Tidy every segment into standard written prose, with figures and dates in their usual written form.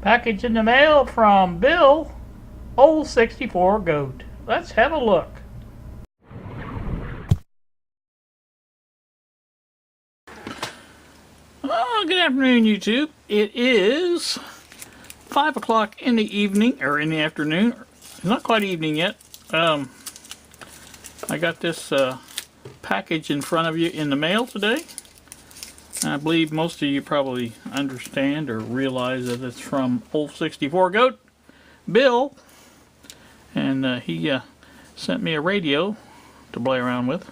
Package in the mail from Bill, old64goat. Let's have a look. Oh, good afternoon, YouTube. It is 5 o'clock in the evening, or in the afternoon. Not quite evening yet. I got this package in front of you in the mail today. I believe most of you probably understand or realize that it's from old64goat, Bill, and he sent me a radio to play around with.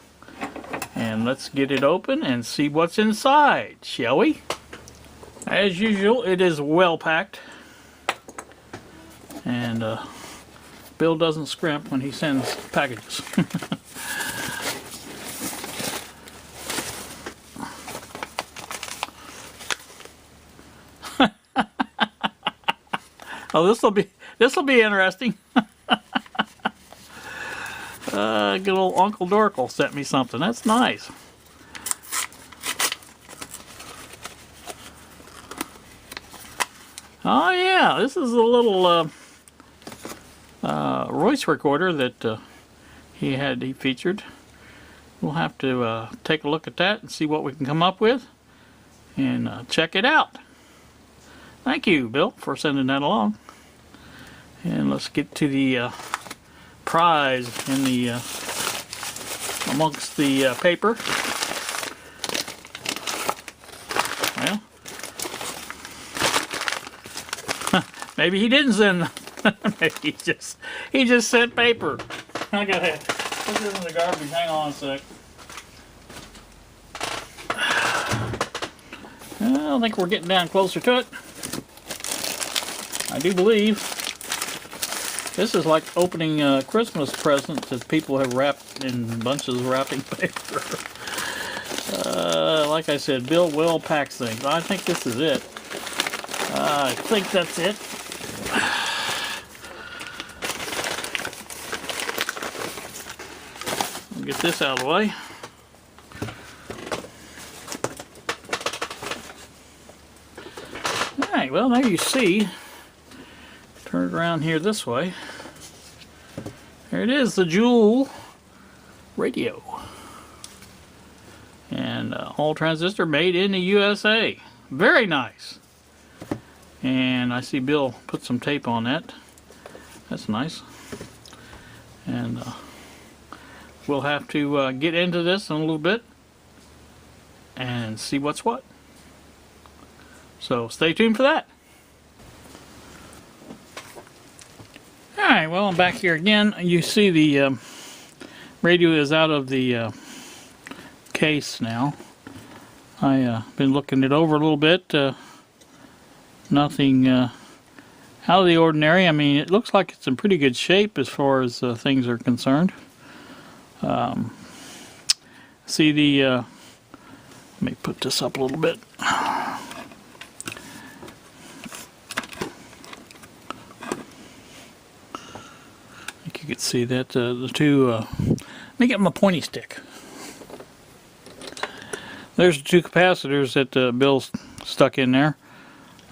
And let's get it open and see what's inside, shall we? As usual, it is well packed, and Bill doesn't scrimp when he sends packages. Oh, this will be interesting. Good old Uncle Dorkle sent me something. That's nice. Oh yeah, this is a little Royce recorder that he featured. We'll have to take a look at that and see what we can come up with, and check it out. Thank you, Bill, for sending that along. And let's get to the prize in the amongst the paper. Well, maybe he didn't send. Maybe he just sent paper. I gotta put this in the garbage. Hang on a sec. I think we're getting down closer to it. I do believe this is like opening Christmas presents that people have wrapped in bunches of wrapping paper. Like I said, Bill well packs things. I think this is it. I think that's it. I'll get this out of the way. Alright, well, there you see. Turn it around here this way. There it is, the Jewel radio. And all transistor made in the USA. Very nice. And I see Bill put some tape on that. That's nice. And we'll have to get into this in a little bit and see what's what. So stay tuned for that. Alright, well, I'm back here again. You see the radio is out of the case now. I've been looking it over a little bit. Nothing out of the ordinary. I mean, it looks like it's in pretty good shape as far as things are concerned. See the... let me put this up a little bit. You could see that the two, let me get my pointy stick. There's the two capacitors that Bill's stuck in there.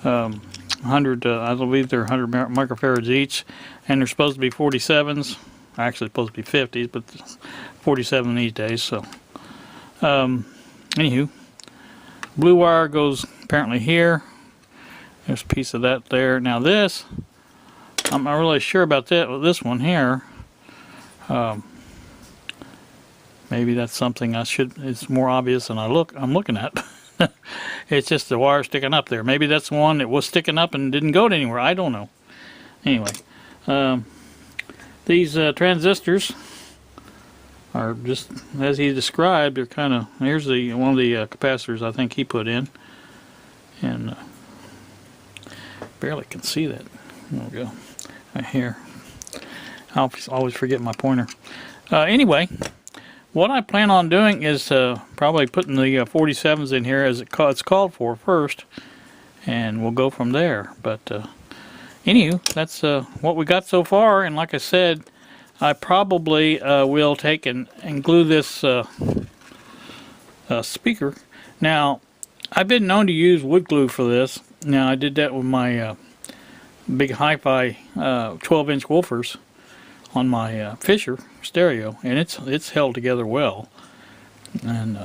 100, I believe they're 100 microfarads each, and they're supposed to be 47s. Actually, supposed to be 50s, but 47 these days. So, anywho, blue wire goes apparently here. There's a piece of that there. Now this, I'm not really sure about that with this one here. Maybe that's something I should. It's more obvious than I'm looking at. It's just the wire sticking up there. Maybe that's the one that was sticking up and didn't go anywhere. I don't know. Anyway, these transistors are just as he described. They're kind of. Here's one of the capacitors I think he put in, and barely can see that. There we go. Right here. I always forget my pointer. Anyway, what I plan on doing is probably putting the 47s in here as it's called for first, and we'll go from there. But anywho, that's what we got so far. And like I said, I probably will take and glue this speaker. Now, I've been known to use wood glue for this. Now, I did that with my big hi-fi 12-inch woofers on my Fisher stereo, and it's held together well. And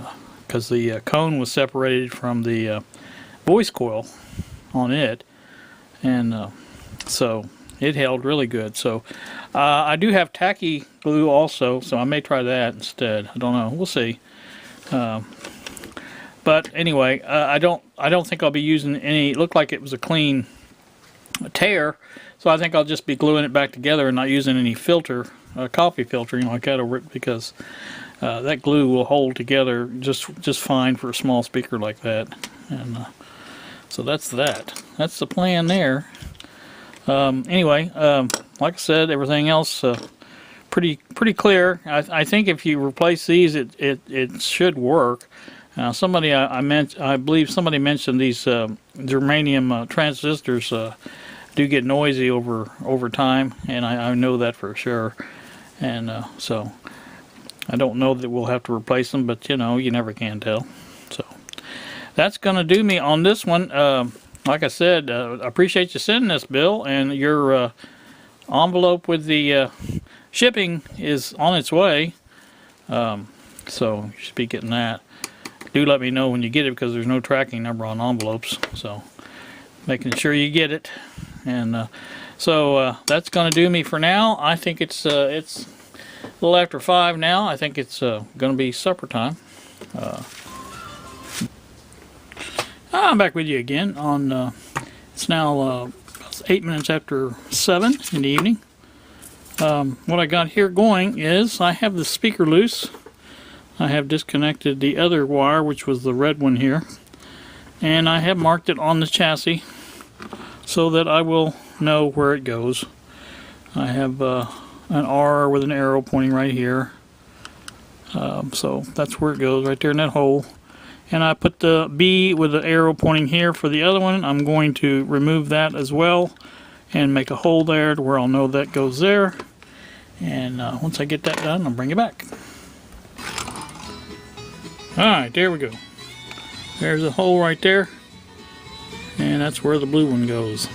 because the cone was separated from the voice coil on it, and so it held really good. So I do have tacky glue also, so I may try that instead. I don't know. We'll see. But anyway, I don't think I'll be using any. It looked like it was a clean tear, so I think I'll just be gluing it back together and not using any filter, coffee filtering like that over it, because that glue will hold together just fine for a small speaker like that. And so that's that. That's the plan there. Anyway, like I said, everything else pretty clear. I think if you replace these, it should work. Somebody I believe somebody mentioned these germanium transistors do get noisy over time, and I know that for sure. And so I don't know that we'll have to replace them, but you know, you never can tell. So that's gonna do me on this one. Like I said, I appreciate you sending this, Bill, and your envelope with the shipping is on its way. So you should be getting that. Do let me know when you get it, because there's no tracking number on envelopes. So making sure you get it. And so that's going to do me for now. I think it's a little after 5 now. I think it's going to be supper time. I'm back with you again on, it's now 8 minutes after 7 in the evening. What I got here going is I have the speaker loose. I have disconnected the other wire, which was the red one here, and I have marked it on the chassis so that I will know where it goes. I have an R with an arrow pointing right here, so that's where it goes, right there in that hole. And I put the B with the arrow pointing here for the other one. I'm going to remove that as well and make a hole there to where I'll know that goes there. And once I get that done, I'll bring it back. Alright, there we go. There's a hole right there, and that's where the blue one goes.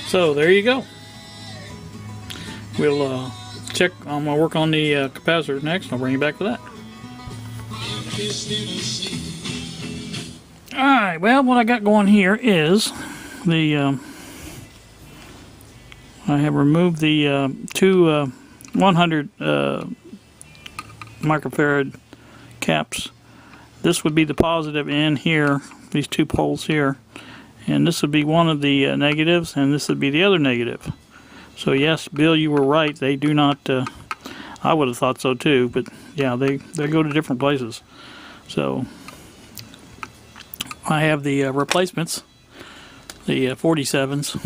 So there you go. We'll check. I'm gonna work on the capacitor next. I'll bring you back for that. Alright, well, what I got going here is the I have removed the two 100 microfarad caps. This would be the positive end here, these two poles here, and this would be one of the negatives, and this would be the other negative. So yes, Bill, you were right. They do not. I would have thought so too, but yeah, they go to different places. So I have the replacements, the 47s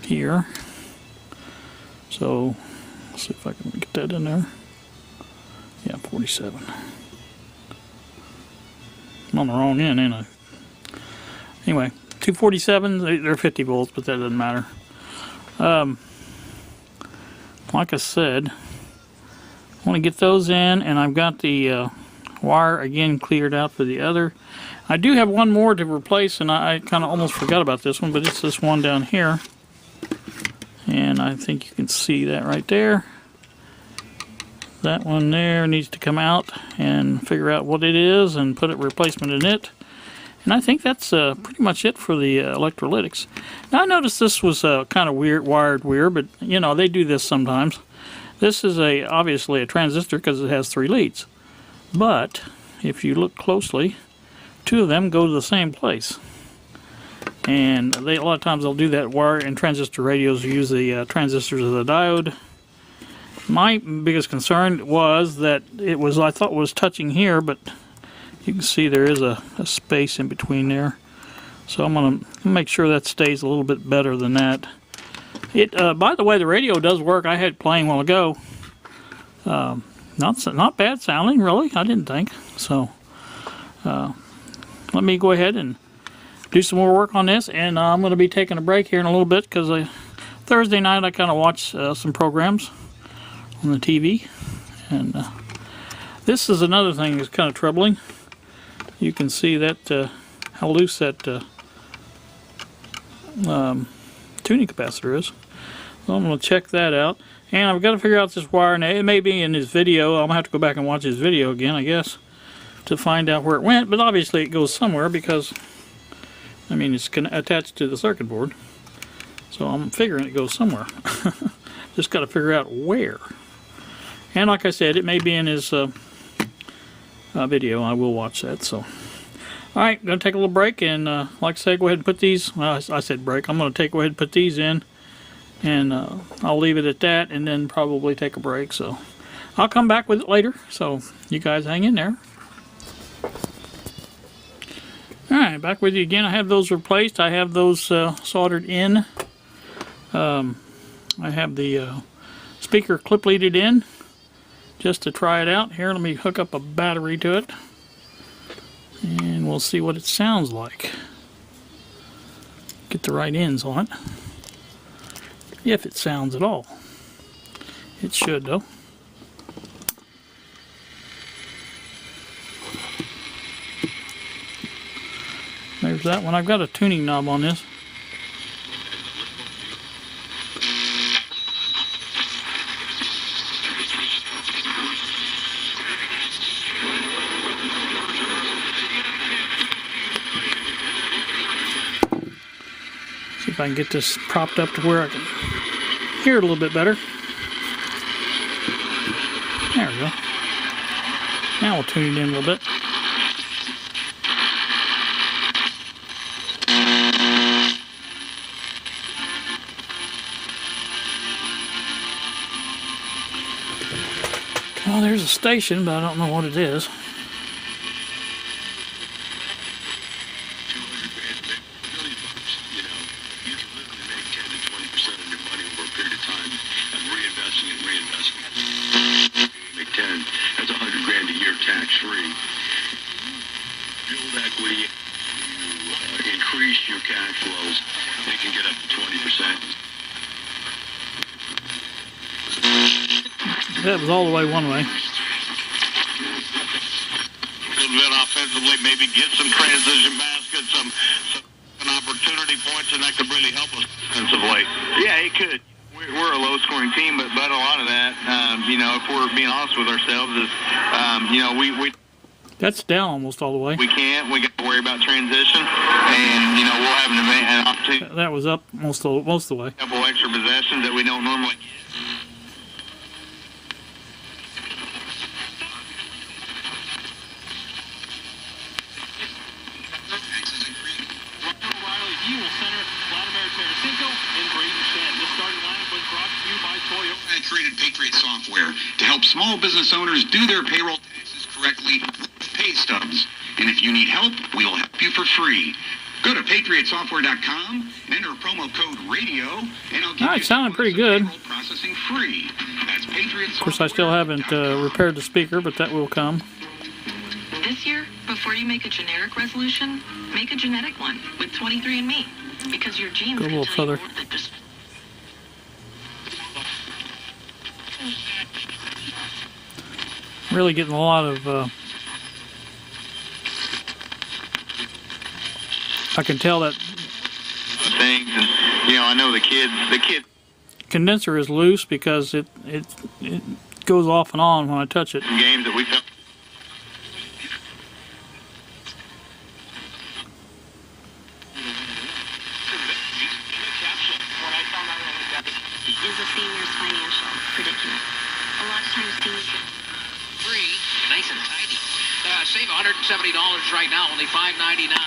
here. So let's see if I can get that in there. Yeah, 47. I'm on the wrong end, ain't I? Anyway, 247s, they're 50 volts, but that doesn't matter. Like I said, I want to get those in, and I've got the wire again cleared out for the other. I do have one more to replace, and I kind of almost forgot about this one, but it's this one down here. And I think you can see that right there. That one there needs to come out and figure out what it is and put a replacement in it. And I think that's pretty much it for the electrolytics. Now I noticed this was kind of wired weird, but you know, they do this sometimes. This is obviously a transistor because it has 3 leads. But if you look closely, 2 of them go to the same place. And a lot of times they'll do that wire in transistor radios. Use the transistors of the diode. My biggest concern was that I thought it was touching here, but you can see there is a space in between there. So I'm going to make sure that stays a little bit better than that. By the way, the radio does work. I had it playing a while ago. Not bad sounding, really. I didn't think. So let me go ahead and do some more work on this, and I'm going to be taking a break here in a little bit because Thursday night I kind of watch some programs on the TV, and this is another thing that's kind of troubling. you can see that how loose that tuning capacitor is. So I'm going to check that out. And I've got to figure out this wire. Now, it may be in his video. I'm going to have to go back and watch his video again, I guess, to find out where it went. But obviously it goes somewhere because, I mean, it's attached to the circuit board. So I'm figuring it goes somewhere. Just got to figure out where. And like I said, it may be in his video. I will watch that. So, alright, going to take a little break. And like I said, go ahead and put these, well, I said break. I'm going to go ahead and put these in. And I'll leave it at that and then probably take a break. So I'll come back with it later. So you guys hang in there. Alright, back with you again. I have those replaced. I have those soldered in. I have the speaker clip leaded in just to try it out. Here, let me hook up a battery to it. And we'll see what it sounds like. Get the right ends on it. If it sounds at all. It should, though. There's that one. I've got a tuning knob on this. See if I can get this propped up to where I can hear it a little bit better. There we go. Now we'll tune it in a little bit. Well, there's a station, but I don't know what it is. That's $100,000 a year tax-free. Build equity, you increase your cash flows. They can get up to 20%. That was all the way one way. A little bit offensively, maybe get some transition baskets, some opportunity points, and that could really help us offensively. Yeah, it could. We're a low-scoring team, but a lot of that, you know, if we're being honest with ourselves, is, you know, we that's down almost all the way. We can't. We got to worry about transition, and you know, we'll have an opportunity. That was up most of the way. A couple extra possessions that we don't normally get. Created Patriot software to help small business owners do their payroll taxes correctly with pay stubs. And if you need help, we'll help you for free. Go to patriotsoftware.com and enter promo code radio, and I'll give you sounded pretty good. Processing free. That's Patriot. Of course, I still haven't repaired the speaker, but that will come. This year, before you make a generic resolution, make a genetic one with 23andMe, because your genes Go a little further. Really getting a lot of I can tell that things, and you know, I know the kid condenser is loose because it goes off and on when I touch it. Games that we felt. Is a senior's financial predicament. A lot of times seniors free, nice and tidy. Save $170 right now, only $5.99.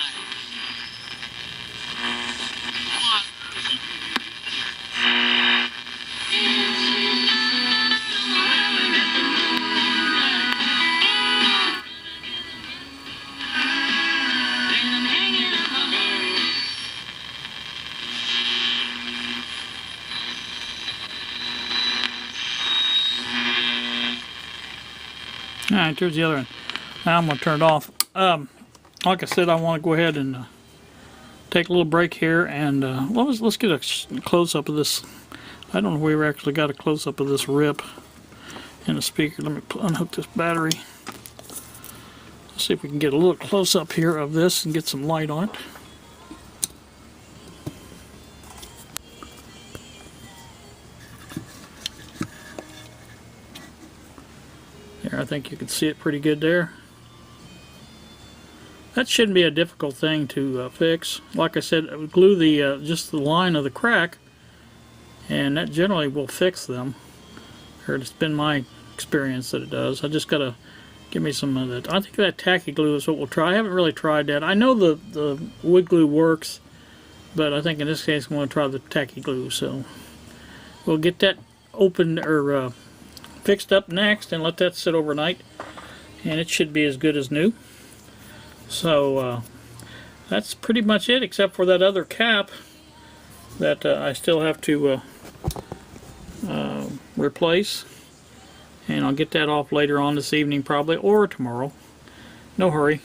Alright, there's the other one. Now I'm going to turn it off. Like I said, I want to go ahead and take a little break here, and let's get a close-up of this. I don't know if we ever actually got a close-up of this rip in the speaker. Let me unhook this battery. Let's see if we can get a little close up here of this and get some light on it. There, I think you can see it pretty good there. That shouldn't be a difficult thing to fix. Like I said, I would glue the just the line of the crack, and that generally will fix them. Or it's been my experience that it does. I just gotta give me some of that. I think that tacky glue is what we'll try. I haven't really tried that. I know the wood glue works, but I think in this case I'm going to try the tacky glue. So we'll get that opened or fixed up next and let that sit overnight, and it should be as good as new. So that's pretty much it, except for that other cap that I still have to replace, and I'll get that off later on this evening probably, or tomorrow. No hurry.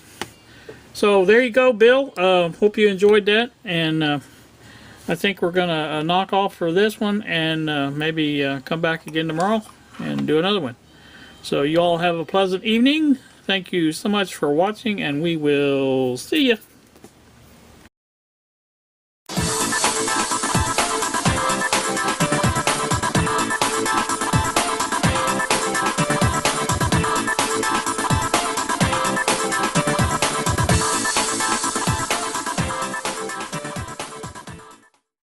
So there you go, Bill. Hope you enjoyed that, and I think we're gonna knock off for this one, and maybe come back again tomorrow and do another one. So you all have a pleasant evening. Thank you so much for watching, and we will see you.